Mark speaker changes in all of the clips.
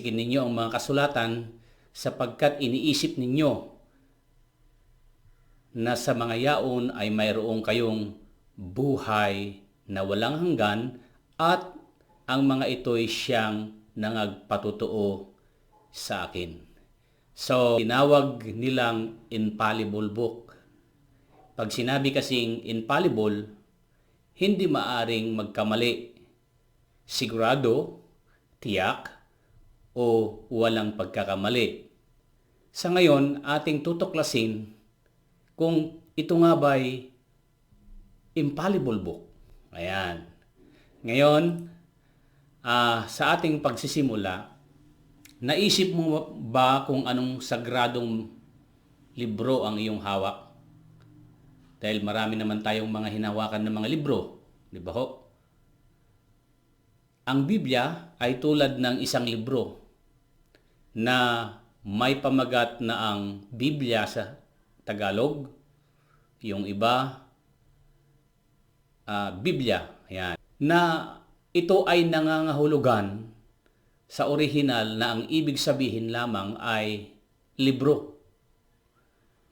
Speaker 1: Salisikin ninyo ang mga kasulatan sapagkat iniisip ninyo na sa mga yaon ay mayroong kayong buhay na walang hanggan at ang mga ito'y siyang nangagpatotoo sa akin. So, tinawag nilang infallible book. Pag sinabi kasing infallible, hindi maaring magkamali. Sigurado, tiyak, o walang pagkakamali. Sa ngayon, ating tutuklasin kung ito nga ba'y infallible book. Ayan. Ngayon, sa ating pagsisimula, naisip mo ba kung anong sagradong libro ang iyong hawak? Dahil marami naman tayong mga hinawakan ng mga libro. Di ba ho? Ang Biblia ay tulad ng isang libro na may pamagat na ang Biblia sa Tagalog, yung iba, Biblia, yan, na ito ay nangangahulugan sa orihinal na ang ibig sabihin lamang ay libro.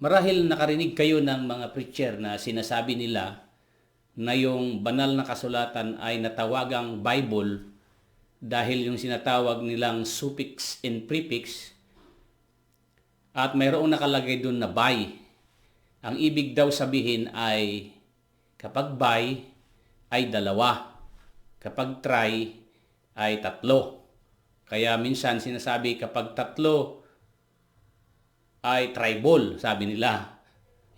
Speaker 1: Marahil nakarinig kayo ng mga preacher na sinasabi nila na yung banal na kasulatan ay natawagang Bible dahil yung sinatawag nilang suffix and prefix at mayroong nakalagay doon na by. Ang ibig daw sabihin ay kapag by ay dalawa, kapag tri ay tatlo. Kaya minsan sinasabi kapag tatlo ay tribal, sabi nila.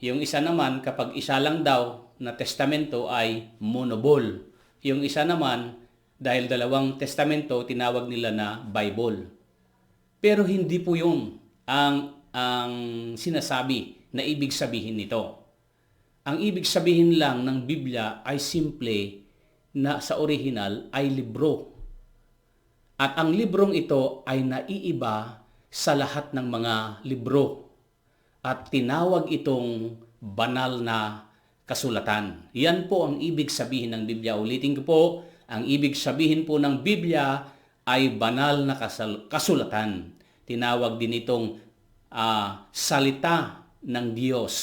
Speaker 1: Yung isa naman kapag isa lang daw na testamento ay monobol. Yung isa naman, dahil dalawang testamento, tinawag nila na Bible. Pero hindi po yun ang sinasabi na ibig sabihin nito. Ang ibig sabihin lang ng Biblia ay simple na sa orihinal ay libro. At ang librong ito ay naiiba sa lahat ng mga libro. At tinawag itong banal na kasulatan. Yan po ang ibig sabihin ng Biblia. Ulitin ko po, ang ibig sabihin po ng Biblia ay banal na kasulatan. Tinawag din itong salita ng Diyos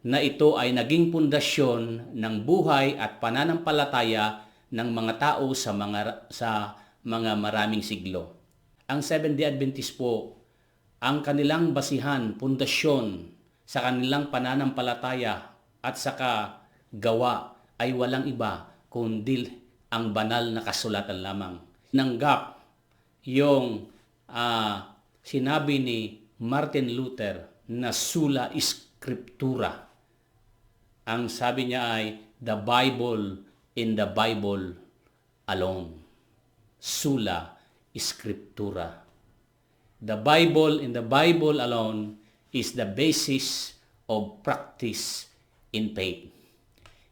Speaker 1: na ito ay naging pundasyon ng buhay at pananampalataya ng mga tao sa mga maraming siglo. Ang Seventh-day Adventist po, ang kanilang basihan, pundasyon sa kanilang pananampalataya at saka gawa ay walang iba kundi ang banal na kasulatan lamang. Nanggap yung sinabi ni Martin Luther na sola scriptura. Ang sabi niya ay the Bible in the Bible alone. Sola scriptura. The Bible in the Bible alone is the basis of practice in faith.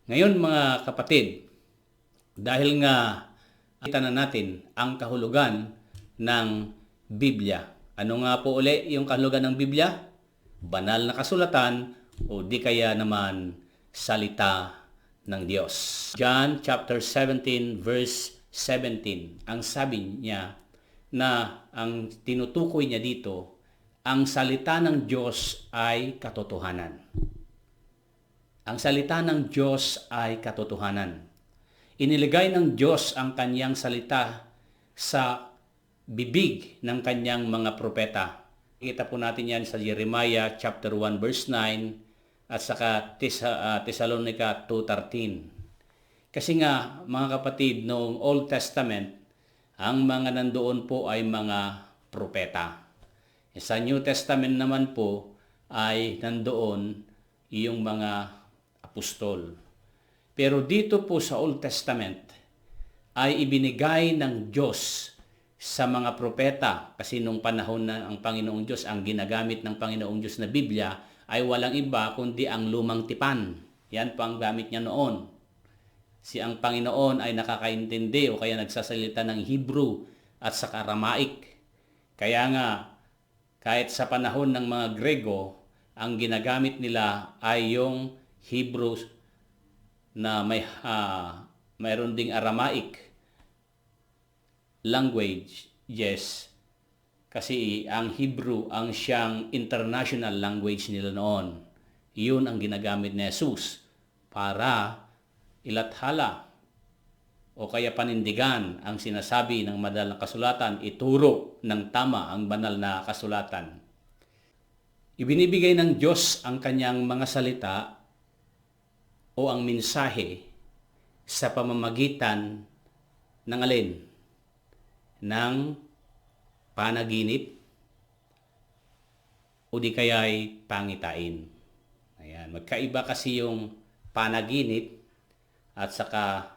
Speaker 1: Ngayon mga kapatid, dahil nga kita na natin ang kahulugan ng Biblia. Ano nga po uli yung kahulugan ng Biblia? Banal na kasulatan o di kaya naman salita ng Diyos. John chapter 17 verse 17. Ang sabi niya na ang tinutukoy niya dito, ang salita ng Diyos ay katotohanan. Ang salita ng Diyos ay katotohanan. Iniligay ng Diyos ang kanyang salita sa bibig ng kanyang mga propeta. Kita po natin yan sa Jeremiah chapter 1 verse 9 at saka Thessalonica 2:13. Kasi nga mga kapatid, noong Old Testament, ang mga nandoon po ay mga propeta. Sa New Testament naman po ay nandoon yung mga apostol. Pero dito po sa Old Testament ay ibinigay ng Diyos sa mga propeta kasi nung panahon na ang Panginoong Diyos, ang ginagamit ng Panginoong Diyos na Biblia ay walang iba kundi ang lumang tipan. Yan po ang gamit niya noon. Si ang Panginoon ay nakakaintindi o kaya nagsasalita ng Hebrew at sa Aramaic. Kaya nga, kahit sa panahon ng mga Grego, ang ginagamit nila ay yung Hebrew na mayroon ding Aramaic language, yes, Kasi ang Hebrew ang siyang international language nila noon. Iyon ang ginagamit ni Jesus para ilathala o kaya panindigan ang sinasabi ng banal na kasulatan, ituro ng tama ang banal na kasulatan. Ibinibigay ng Diyos ang kanyang mga salita o ang mensahe sa pamamagitan ng alin? Ng panaginip o di kaya'y pangitain. Ayan, magkaiba kasi yung panaginip at saka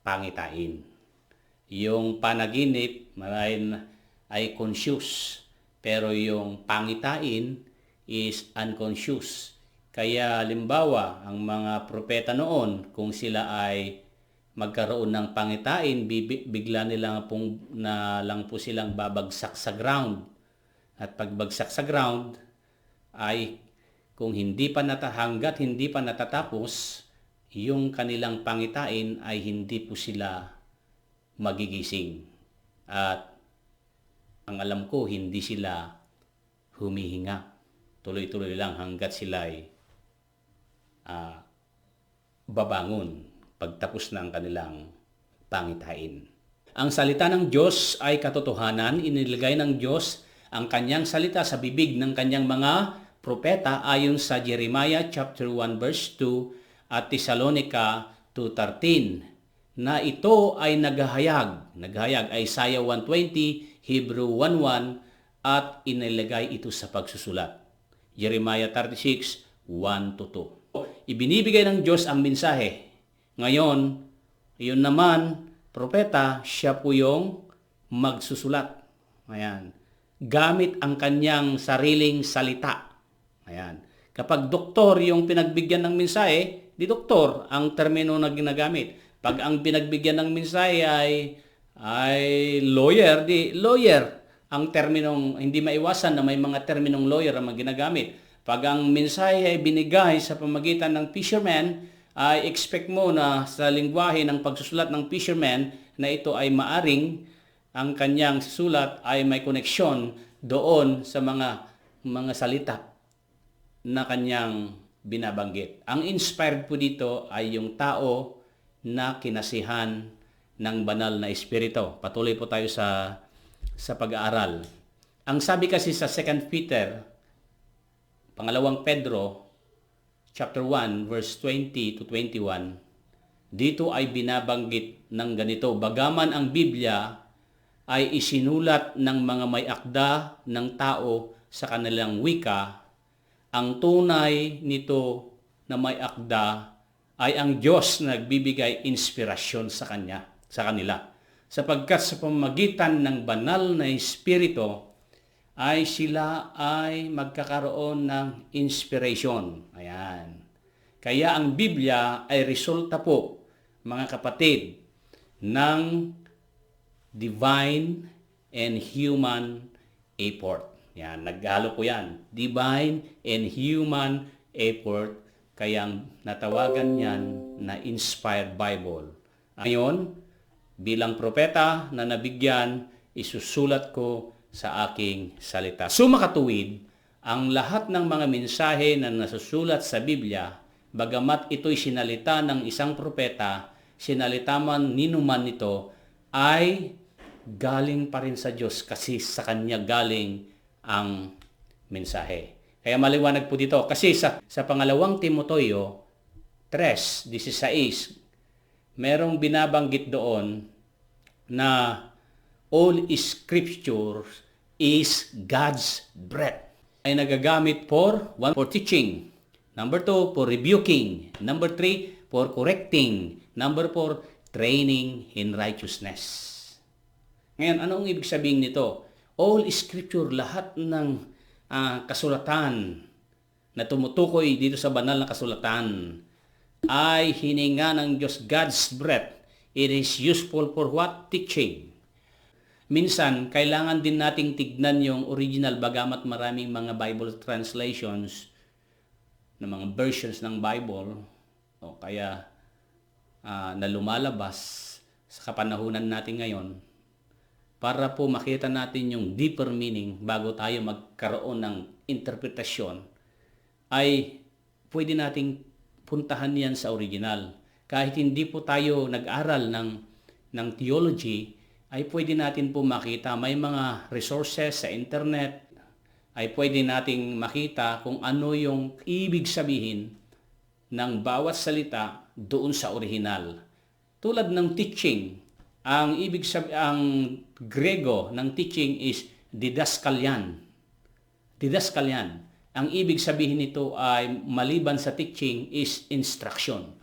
Speaker 1: pangitain. Yung panaginip ay conscious, pero yung pangitain is unconscious. Kaya halimbawa, ang mga propeta noon, kung sila ay magkaroon ng pangitain, bigla na lang po silang babagsak sa ground. At pagbagsak sa ground ay kung hanggat hindi pa natatapos, yung kanilang pangitain ay hindi po sila magigising. At ang alam ko, hindi sila humihinga. Tuloy-tuloy lang hanggat sila ay babangon pagtapos ng kanilang pangitain. Ang salita ng Diyos ay katotohanan. Inilagay ng Diyos ang kanyang salita sa bibig ng kanyang mga propeta ayon sa Jeremiah chapter 1 verse 2 at Thessalonica 2:13 na ito ay naghahayag Isaiah 1:20, Hebrew 1:1 at inilagay ito sa pagsusulat. Jeremiah 36:1-2. Ibinibigay ng Diyos ang mensahe. Ngayon, yun naman, propeta, siya po yung magsusulat. Ayan. Gamit ang kanyang sariling salita. Ayan. Kapag doktor yung pinagbigyan ng mensahe, di doktor ang termino na ginagamit. Pag ang pinagbigyan ng mensahe ay lawyer, di lawyer ang terminong, hindi maiwasan na may mga terminong lawyer ang ginagamit. Pag ang mensahe ay binigay sa pamagitan ng fisherman, ay expect mo na sa lingwahe ng pagsusulat ng fisherman na ito ay maaring ang kanyang sulat ay may koneksyon doon sa mga salita na kanyang binabanggit. Ang inspired po dito ay yung tao na kinasihan ng banal na espiritu. Patuloy po tayo sa pag-aaral. Ang sabi kasi sa 2 Peter, pangalawang Pedro, chapter 1, verse 20-21, dito ay binabanggit ng ganito, bagaman ang Biblia ay isinulat ng mga may akda ng tao sa kanilang wika, ang tunay nito na may akda ay ang Diyos na nagbibigay inspirasyon sa kanila. Sapagkat sa pamamagitan ng banal na espiritu, ay sila ay magkakaroon ng inspiration. Ayan. Kaya ang Biblia ay resulta po, mga kapatid, ng divine and human effort. Yan, naghalo po yan. Divine and human effort. Kaya natawagan yan na Inspired Bible. Ngayon, bilang propeta na nabigyan, isusulat ko sa aking salita. Sumakatuwid, ang lahat ng mga mensahe na nasusulat sa Biblia, bagamat ito'y sinalita ng isang propeta, sinalita man ninuman nito, ay galing pa rin sa Diyos kasi sa Kanya galing ang mensahe. Kaya maliwanag po dito. Kasi sa pangalawang Timoteo 3:16, merong binabanggit doon na all Scripture is God's breath. Ay nagagamit for teaching. Number 2, for rebuking. Number 3, for correcting. Number 4, training in righteousness. Ngayon, anong ibig sabihin nito? All Scripture, lahat ng kasulatan na tumutukoy dito sa banal na kasulatan ay hininga ng Diyos, God's breath. It is useful for what? Teaching. Minsan, kailangan din nating tignan yung original bagamat maraming mga Bible translations na mga versions ng Bible o kaya na lumalabas sa kapanahunan natin ngayon para po makita natin yung deeper meaning bago tayo magkaroon ng interpretasyon, ay pwede nating puntahan yan sa original. Kahit hindi po tayo nag-aral ng theology, ay pwede natin po makita. May mga resources sa internet, ay pwede nating makita kung ano yung ibig sabihin ng bawat salita doon sa original. Tulad ng teaching, ang Grego ng teaching is didaskalian. Didaskalian. Ang ibig sabihin nito ay maliban sa teaching is instruction.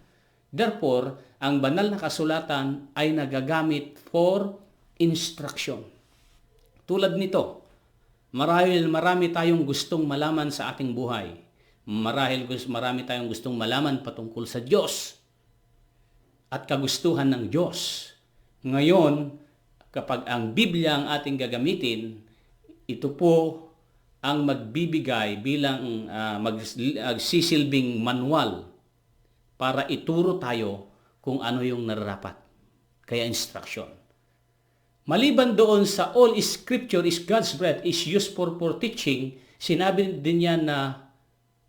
Speaker 1: Therefore, ang banal na kasulatan ay nagagamit for instruction. Tulad nito, marami tayong gustong malaman sa ating buhay. Marami tayong gustong malaman patungkol sa Diyos at kagustuhan ng Diyos. Ngayon, kapag ang Biblia ang ating gagamitin, ito po ang magbibigay bilang magsisilbing manual para ituro tayo kung ano yung nararapat. Kaya instruction. Maliban doon sa all scripture is God's breath is used for teaching, sinabi din niya na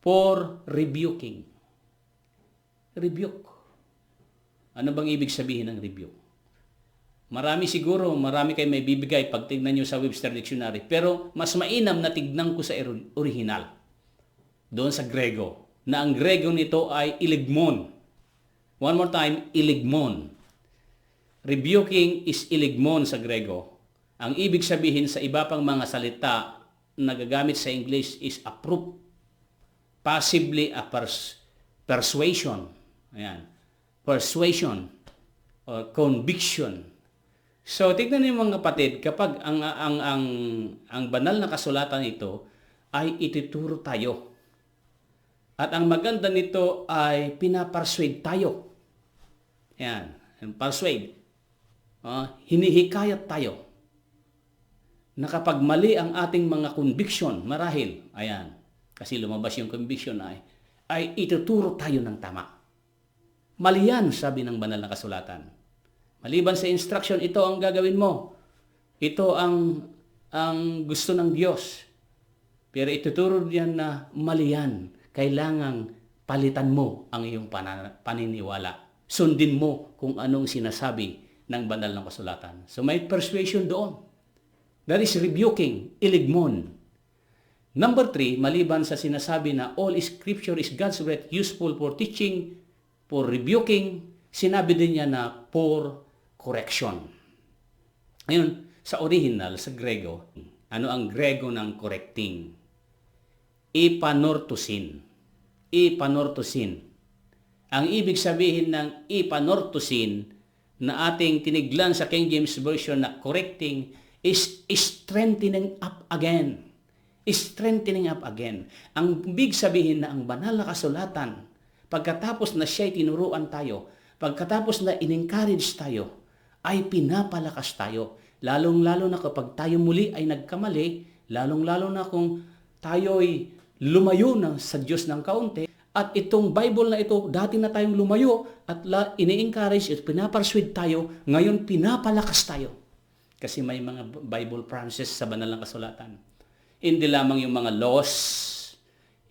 Speaker 1: for rebuking. Rebuke. Ano bang ibig sabihin ng rebuke? Marami kayo may bibigay pag tignan nyo sa Webster Dictionary. Pero mas mainam na tignan ko sa original. Doon sa Grego. Na ang Grego nito ay iligmon. One more time, iligmon. Rebuking is iligmon sa Grego. Ang ibig sabihin sa iba pang mga salita na nagagamit sa English is approve. Possibly a persuasion. Ayan. Persuasion or conviction. So, tignan niyo mga kapatid, kapag ang banal na kasulatan ito ay ituturo tayo. At ang maganda nito ay pinapersuade tayo. Ayan. Persuade. Hinihikayat tayo na kapag mali ang ating mga conviction, marahil, ayan, kasi lumabas yung conviction ay ituturo tayo ng tama. Mali yan, sabi ng banal na kasulatan. Maliban sa instruction, ito ang gagawin mo. Ito ang gusto ng Diyos. Pero ituturo diyan na mali yan. Kailangang palitan mo ang iyong paniniwala. Sundin mo kung anong sinasabi ng banal na kasulatan. So may persuasion doon. That is rebuking, iligmon. Number 3, maliban sa sinasabi na all scripture is God's breath, useful for teaching, for rebuking, sinabi din niya na for correction. Ngayon, sa original, sa Grego, ano ang Grego ng correcting? Ipanortusin. Ipanortusin. Ang ibig sabihin ng ipanortusin na ating tiniglan sa King James Version na correcting is strengthening up again. Strengthening up again. Ang ibig sabihin na ang banal na kasulatan, pagkatapos na siya'y tinuruan tayo, pagkatapos na in-encourage tayo, ay pinapalakas tayo. Lalong-lalo na kapag tayo muli ay nagkamali, lalong-lalo na kung tayo'y lumayo na sa Diyos ng kaunti, at itong Bible na ito, dati na tayong lumayo at ini-encourage at pinapersuade tayo, ngayon pinapalakas tayo. Kasi may mga Bible promises sa banal na kasulatan. Hindi lamang yung mga laws,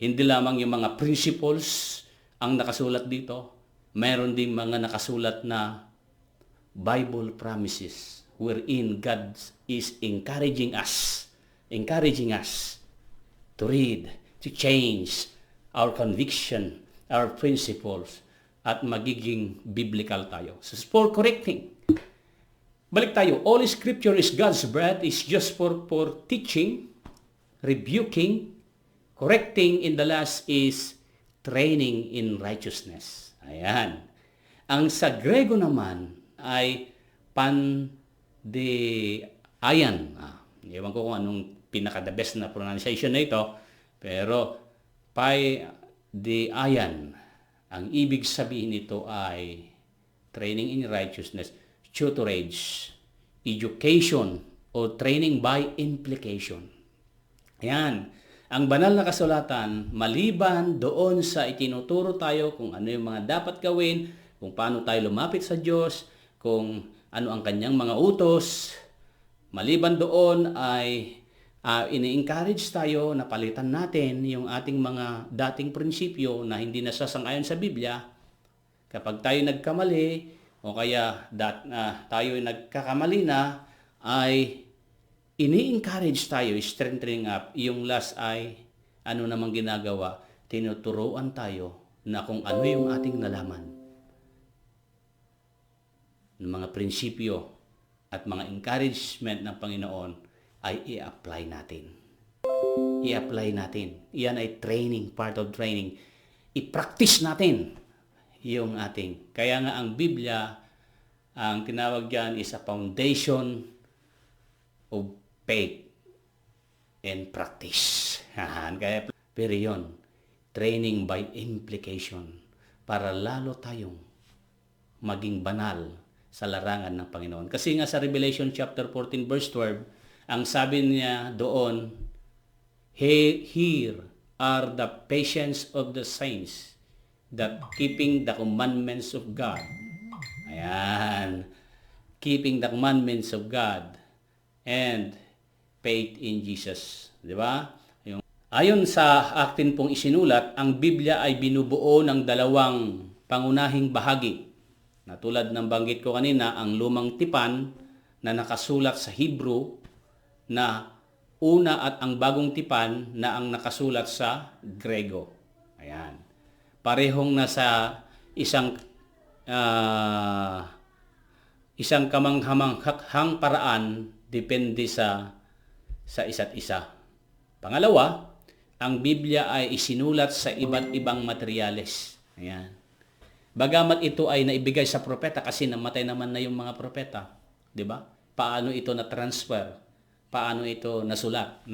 Speaker 1: hindi lamang yung mga principles ang nakasulat dito. Mayroon ding mga nakasulat na Bible promises wherein God is encouraging us to read, to change our conviction, our principles, at magiging biblical tayo. So, for correcting. Balik tayo. All scripture is God's breath, is just for teaching, rebuking, correcting, in the last is training in righteousness. Ayan. Ang sa Grego naman ay pandeayan. Ewan ko kung anong pinaka-the best na pronunciation na ito, pero pandeayan. Ang ibig sabihin nito ay training in righteousness, tutorage, education, o training by implication. Ayan. Ang banal na kasulatan, maliban doon sa itinuturo tayo kung ano yung mga dapat gawin, kung paano tayo lumapit sa Diyos, kung ano ang kanyang mga utos, Maliban doon ay ini-encourage tayo na palitan natin yung ating mga dating prinsipyo na hindi nasasang-ayon sa Biblia. Kapag tayo nagkamali o kaya tayo nagkakamali na, ay ini-encourage tayo, strengthening up. Yung last ay ano namang ginagawa? Tinuturuan tayo na kung ano yung ating nalaman ng mga prinsipyo at mga encouragement ng Panginoon ay i-apply natin. I-apply natin. Iyan ay training, part of training. I-practice natin yung ating. Kaya nga ang Biblia, ang tinawag dyan is a foundation of faith and practice. Kaya pero yun, training by implication para lalo tayong maging banal sa larangan ng Panginoon. Kasi nga sa Revelation chapter 14 verse 12, ang sabi niya doon, here are the patience of the saints that keeping the commandments of God. Ayan. Keeping the commandments of God and faith in Jesus. Di ba? Ayon sa akin pong isinulat, ang Biblia ay binubuo ng dalawang pangunahing bahagi. Na tulad ng banggit ko kanina, ang lumang tipan na nakasulat sa Hebrew na una at ang bagong tipan na ang nakasulat sa Grego. Ayan. Parehong nasa isang kamanghamanghang paraan depende sa isa't isa. Pangalawa, ang Biblia ay isinulat sa iba't ibang materyales. Ayan. Bagamat ito ay naibigay sa propeta kasi namatay naman na yung mga propeta, 'di ba? Paano ito na-transfer? Paano ito nasulat?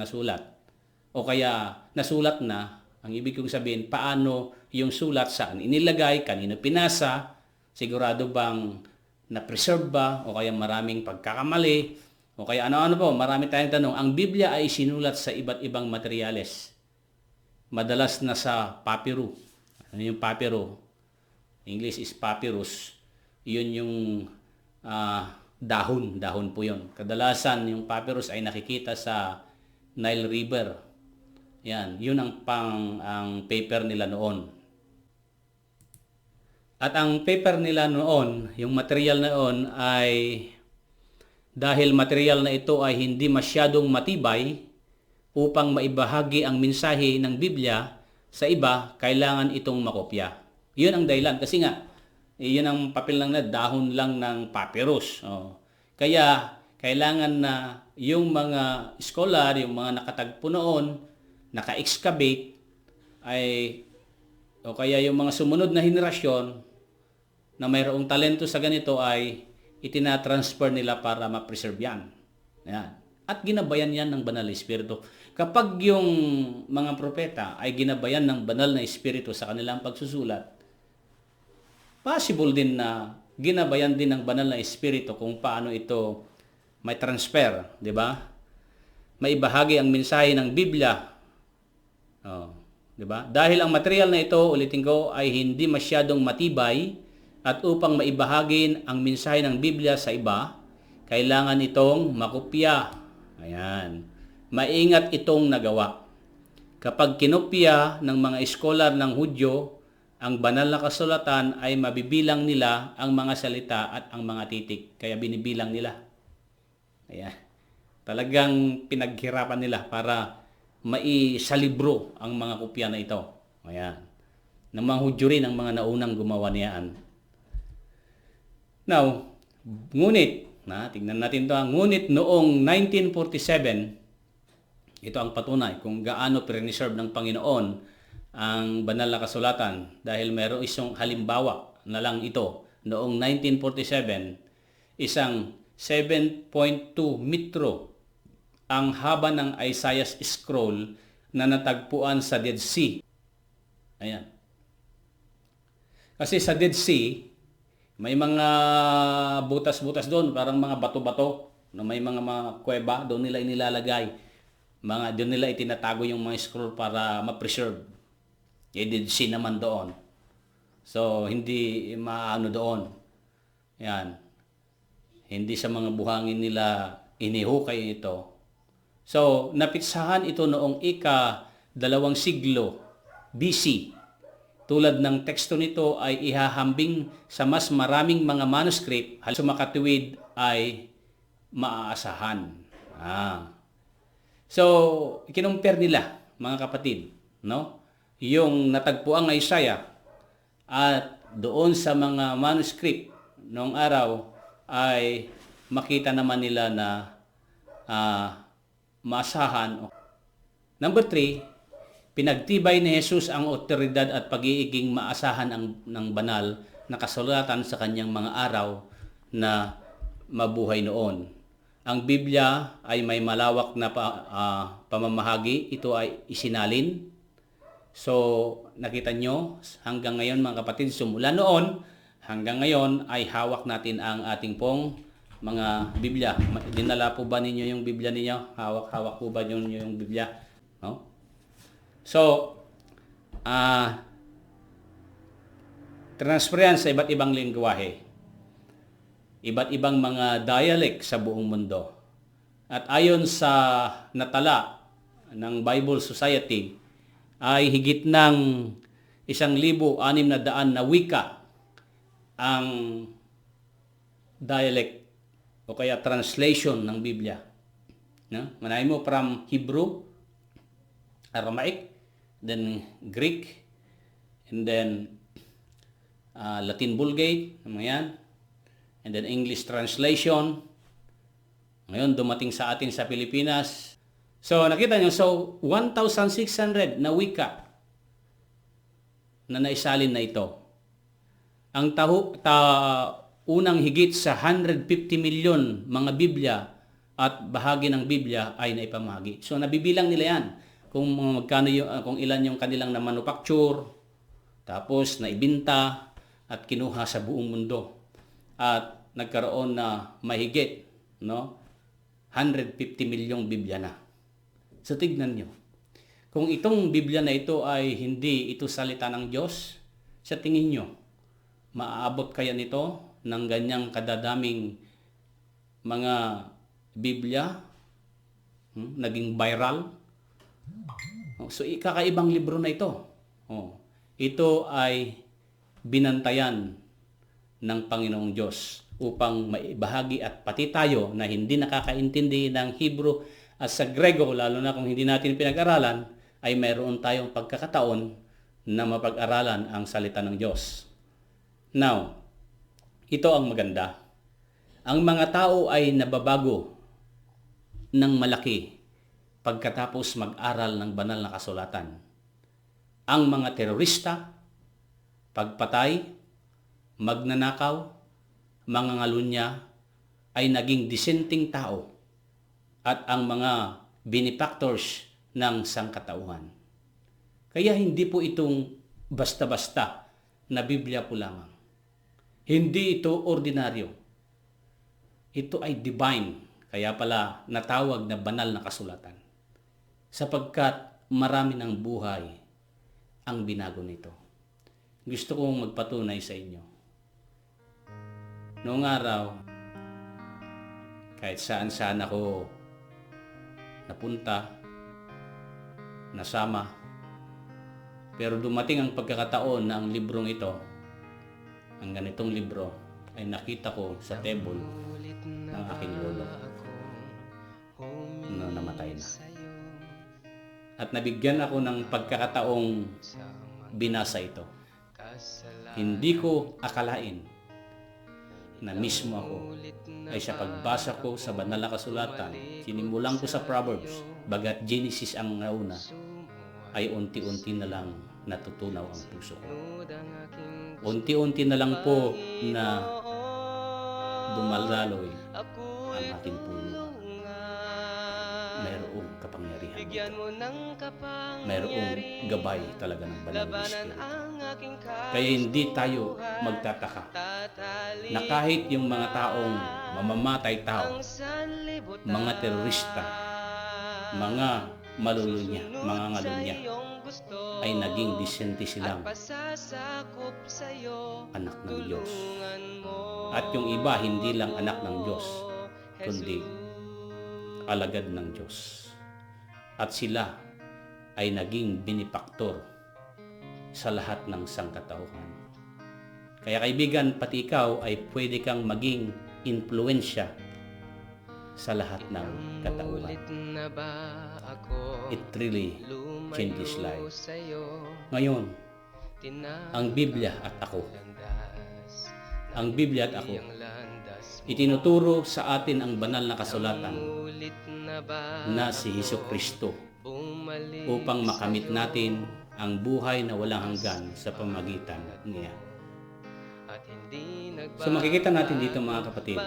Speaker 1: O kaya nasulat na, ang ibig kong sabihin, paano yung sulat saan inilagay, kanino pinasa, sigurado bang na-preserve ba, o kaya maraming pagkakamali, o kaya ano-ano po, marami tayong tanong. Ang Biblia ay sinulat sa iba't ibang materyales. Madalas na sa papiro. Ano yung papiro? English is papyrus. Yun yung dahon po yun. Kadalasan yung papyrus ay nakikita sa Nile River. Yan, yun ang paper nila noon. At ang paper nila noon, yung material noon ay dahil material na ito ay hindi masyadong matibay upang maibahagi ang mensahe ng Biblia sa iba, kailangan itong makopya. Yun ang dahilan kasi nga yun ang papel lang na dahon lang ng papyrus. Kaya kailangan na yung mga scholar, yung mga nakatagpo noon, naka-excavate o kaya yung mga sumunod na henerasyon na mayroong talento sa ganito ay itinatransfer nila para ma-preserve yan. Yan. At ginabayan yan ng banal na espiritu. Kapag yung mga propeta ay ginabayan ng banal na espiritu sa kanilang pagsusulat, possible din na ginabayan din ng banal na espiritu kung paano ito may transfer, di ba? May ibahagi ang mensahe ng Biblia. Di ba? Dahil ang material na ito, ulitin ko, ay hindi masyadong matibay at upang maibahagi ang mensahe ng Biblia sa iba, kailangan itong makopya. Ayan. Maingat itong nagawa. Kapag kinopya ng mga scholar ng Hudyo, ang banal na kasulatan ay mabibilang nila ang mga salita at ang mga titik. Kaya binibilang nila. Ayan. Talagang pinaghirapan nila para maisalibro ang mga kopya na ito. Ayan. Ng mga Hudyo rin ang mga naunang gumawa niyaan. Now, tingnan natin ito. Ngunit noong 1947, ito ang patunay kung gaano preserve ng Panginoon ang banal na kasulatan dahil mayroong isang halimbawa na lang ito. Noong 1947, isang 7.2 metro ang haba ng Isaiah's scroll na natagpuan sa Dead Sea. Ayan. Kasi sa Dead Sea, may mga butas-butas doon, parang mga bato-bato, na may mga kuweba, doon nila inilalagay. Doon nila itinatago yung mga scroll para ma-preserve. Dead Sea naman doon. So, hindi maano doon. Yan. Hindi sa mga buhangin nila inihukay ito. So, napitsahan ito noong ika-2 siglo BC. Tulad ng teksto nito ay ihahambing sa mas maraming mga manuscript, halos makatuwid ay maaasahan. So, kinumpir nila, mga kapatid, no? Yung natagpuan ng Isaiah at doon sa mga manuscript noong araw ay makita naman nila na maasahan. Number 3, pinagtibay ni Jesus ang otoridad at pag-iiging maasahan ng banal na kasulatan sa kanyang mga araw na mabuhay noon. Ang Biblia ay may malawak na pamamahagi. Ito ay isinalin. So, nakita nyo, hanggang ngayon mga kapatid, simula noon, hanggang ngayon ay hawak natin ang ating pong mga Biblia. Dinala po ba ninyo yung Biblia ninyo? Hawak po ba ninyo yung Biblia? No? So, transfer yan sa iba't ibang lingwahe. Iba't ibang mga dialect sa buong mundo. At ayon sa natala ng Bible Society, ay higit ng 1,600 na wika ang dialect o kaya translation ng Biblia. No? Manahin mo from Hebrew, Aramaic, then Greek, and then Latin Vulgate, yan. And then English translation. Ngayon dumating sa atin sa Pilipinas. So nakita nyo, so 1,600 na wika na naisalin na ito. Ang unang higit sa 150 milyon mga Biblia at bahagi ng Biblia ay naipamahagi. So nabibilang nila yan kung magkano kung ilan yung kanilang na manufacture, tapos naibinta at kinuha sa buong mundo. At nagkaroon na mahigit, no, 150 milyong Biblia na. So tignan nyo, kung itong Biblia na ito ay hindi ito salita ng Diyos, sa tingin nyo, maaabot kaya nito ng ganyang kadadaming mga Biblia? Naging viral? So kakaibang libro na ito. Ito ay binantayan ng Panginoong Diyos upang maibahagi at pati tayo na hindi nakakaintindi ng Hebrew at sa Grego, lalo na kung hindi natin pinag-aralan, ay mayroon tayong pagkakataon na mapag-aralan ang salita ng Diyos. Now, ito ang maganda. Ang mga tao ay nababago ng malaki pagkatapos mag-aral ng banal na kasulatan. Ang mga terorista, pagpatay, magnanakaw, mga ngalunya ay naging disenteng tao at ang mga benefactors ng sangkatauhan. Kaya hindi po itong basta-basta na Biblia po lamang. Hindi ito ordinaryo. Ito ay divine, kaya pala natawag na banal na kasulatan. Sapagkat marami ng buhay ang binago nito. Gusto kong magpatunay sa inyo. Noong araw, kahit saan-saan ako napunta, nasama, pero dumating ang pagkakataon na ang librong ito, ang ganitong libro, ay nakita ko sa table ng aking lolo na namatay na. At nabigyan ako ng pagkakataong binasa ito. Hindi ko akalain na mismo ako ay sa pagbasa ko sa banal na kasulatan, sinimulan ko sa Proverbs, bagat Genesis ang nauna, ay unti-unti na lang natutunaw ang puso ko. Unti-unti na lang po na dumadaloy ang aking puso. Mayroong kapangyarihan dito. Mayroong gabay talaga ng banal na Espiritu. Kaya hindi tayo magtataka na kahit yung mga taong mamamatay tao, mga terorista, mga malulunya, mga ngalunya, ay naging disente silang anak ng Diyos. At yung iba, hindi lang anak ng Diyos, kundi alagad ng Diyos. At sila ay naging benefactor sa lahat ng sangkatauhan. Kaya kaibigan, pati ikaw ay pwede kang maging impluensya sa lahat ng katauhan. It really changes life. Ngayon, ang Biblia at ako. Ang Biblia at ako. Itinuturo sa atin ang banal na kasulatan na si Hesukristo upang makamit natin ang buhay na walang hanggan sa pamagitan niya. So makikita natin dito mga kapatid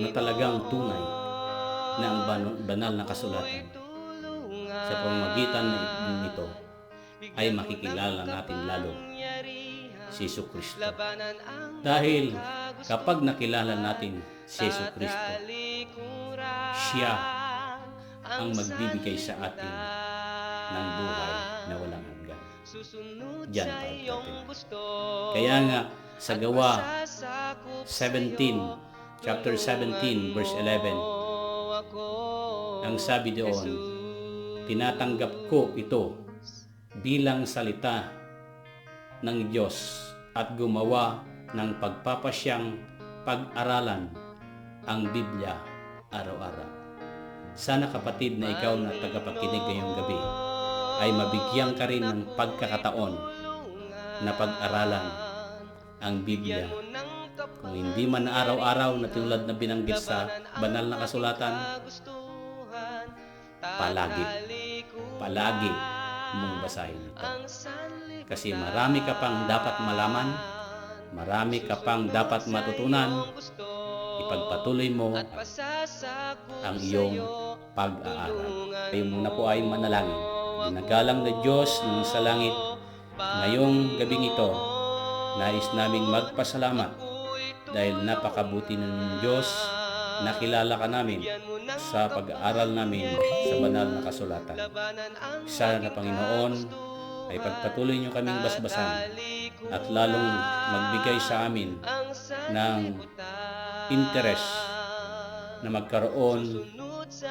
Speaker 1: na talagang tunay na ang banal na kasulatan sa pamamagitan nito ay makikilala natin lalo si Hesukristo. Dahil kapag nakilala natin si Hesukristo, siya ang magbibigay sa atin ng buhay na walang hanggan. Diyan tayo. Kaya nga sa Gawa 17, chapter 17, verse 11, ang sabi doon, tinatanggap ko ito bilang salita ng Diyos at gumawa ng pagpapasyang pag-aralan ang Biblia araw-araw. Sana kapatid na ikaw na tagapakinig ngayong gabi ay mabigyan ka rin ng pagkakataon na pag-aralan ang Biblia. Kung hindi man araw-araw na tulad na binanggit sa banal na kasulatan, palagi mong basahin ito. Kasi marami ka pang dapat malaman, marami ka pang dapat matutunan, ipagpatuloy mo ang iyong pag-aaral. Kayo muna po ay manalangin. Dinagalang na Diyos sa langit, ngayong gabing ito, nais naming magpasalamat dahil napakabuti ng Diyos, nakilala ka namin sa pag-aaral namin sa banal na kasulatan. Sana Panginoon ay pagpatuloy niyo kaming basbasan at lalong magbigay sa amin ng interes na magkaroon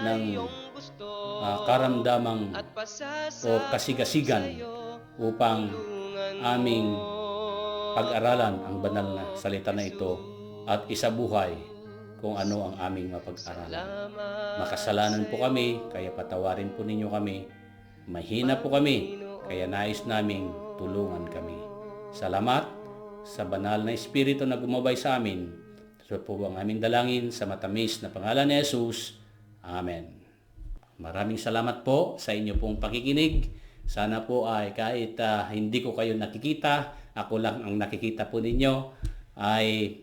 Speaker 1: ng karamdamang o kasigasigan upang aming pag-aralan ang banal na salita na ito at isabuhay kung ano ang aming mapag-aralan. Makasalanan po kami, kaya patawarin po ninyo kami. Mahina po kami, kaya nais naming tulungan kami. Salamat sa banal na Espiritu na gumabay sa amin. Ito po ang aming dalangin sa matamis na pangalan ni Jesus. Amen. Maraming salamat po sa inyo pong pakikinig. Sana po ay kahit hindi ko kayo nakikita, ako lang ang nakikita po ninyo, ay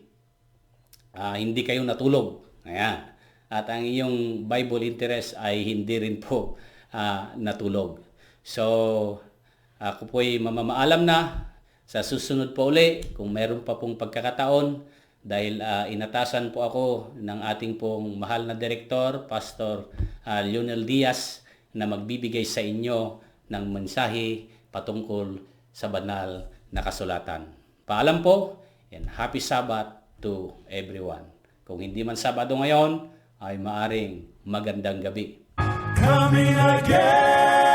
Speaker 1: hindi kayo natulog. Ayan. At ang iyong Bible interest ay hindi rin po natulog. So, ako po ay mamamaalam na. Sa susunod po uli, kung meron pa pong pagkakataon, dahil inatasan po ako ng ating pong mahal na direktor, Pastor Lionel Diaz, na magbibigay sa inyo ng mensahe patungkol sa banal na kasulatan. Paalam po, and happy Sabbath to everyone. Kung hindi man Sabado ngayon, ay maaring magandang gabi. Coming again!